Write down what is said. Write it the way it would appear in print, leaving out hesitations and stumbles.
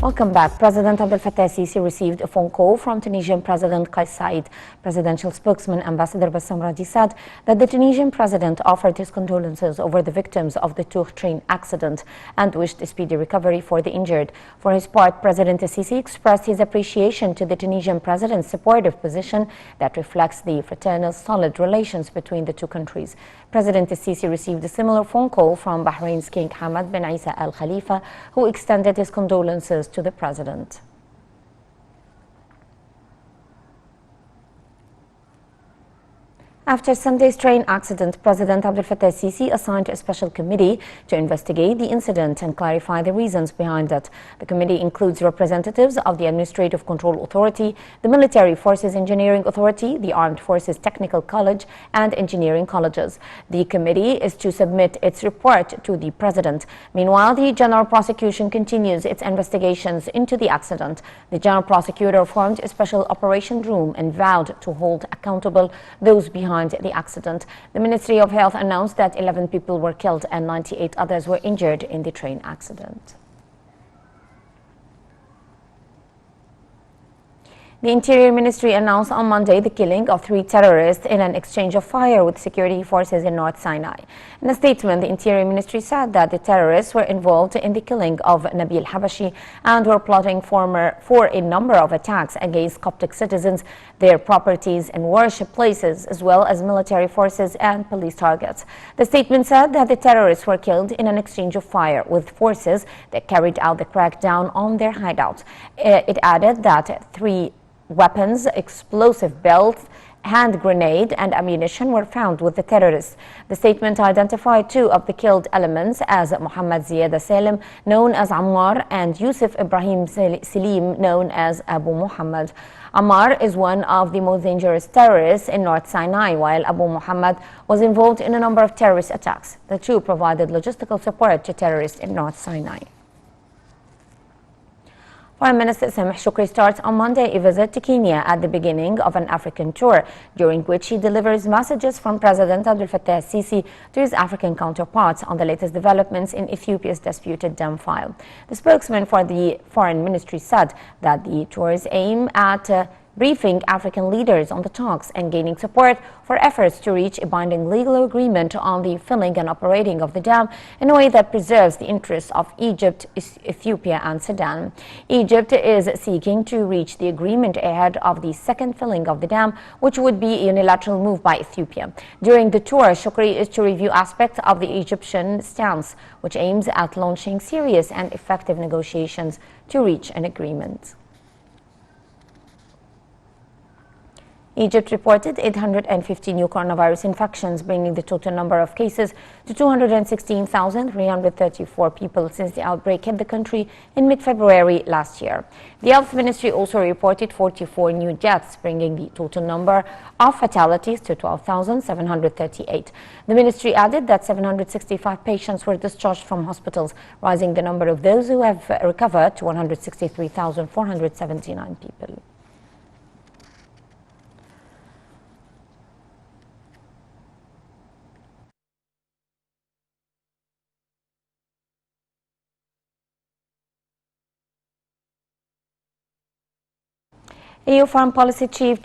Welcome back. President Abdel Fattah el-Sisi received a phone call from Tunisian President Kais Saied. Presidential spokesman Ambassador Bassam Radi said that the Tunisian president offered his condolences over the victims of the Tour train accident and wished a speedy recovery for the injured. For his part, President el-Sisi expressed his appreciation to the Tunisian president's supportive position that reflects the fraternal, solid relations between the two countries. President el-Sisi received a similar phone call from Bahrain's King Hamad bin Isa Al Khalifa, who extended his condolences to the president. After Sunday's train accident, President Abdel Fattah el-Sisi assigned a special committee to investigate the incident and clarify the reasons behind it. The committee includes representatives of the Administrative Control Authority, the Military Forces Engineering Authority, the Armed Forces Technical College, and engineering colleges. The committee is to submit its report to the president. Meanwhile, the General Prosecution continues its investigations into the accident. The General Prosecutor formed a special operation room and vowed to hold accountable those behind the accident. The Ministry of Health announced that 11 people were killed and 98 others were injured in the train accident. The Interior Ministry announced on Monday the killing of 3 terrorists in an exchange of fire with security forces in North Sinai. In a statement, the Interior Ministry said that the terrorists were involved in the killing of Nabil Habashi and were plotting for a number of attacks against Coptic citizens, their properties and worship places, as well as military forces and police targets. The statement said that the terrorists were killed in an exchange of fire with forces that carried out the crackdown on their hideouts. It added that 3 weapons, explosive belts, hand grenade and ammunition were found with the terrorists. The statement identified 2 of the killed elements as Mohammed Ziyad Salim, known as Ammar, and Yusuf Ibrahim Salim, known as Abu Muhammad. Ammar is one of the most dangerous terrorists in North Sinai, while Abu Muhammad was involved in a number of terrorist attacks. The 2 provided logistical support to terrorists in North Sinai. Foreign Minister Sameh Shoukry starts on Monday a visit to Kenya at the beginning of an African tour, during which he delivers messages from President Abdel Fattah el-Sisi to his African counterparts on the latest developments in Ethiopia's disputed dam file. The spokesman for the Foreign Ministry said that the tours aim at briefing African leaders on the talks and gaining support for efforts to reach a binding legal agreement on the filling and operating of the dam in a way that preserves the interests of Egypt, Ethiopia and Sudan. Egypt is seeking to reach the agreement ahead of the second filling of the dam, which would be a unilateral move by Ethiopia. During the tour, Shoukry is to review aspects of the Egyptian stance, which aims at launching serious and effective negotiations to reach an agreement. Egypt reported 850 new coronavirus infections, bringing the total number of cases to 216,334 people since the outbreak hit the country in mid-February last year. The Health Ministry also reported 44 new deaths, bringing the total number of fatalities to 12,738. The ministry added that 765 patients were discharged from hospitals, rising the number of those who have recovered to 163,479 people. EU Foreign Policy Chief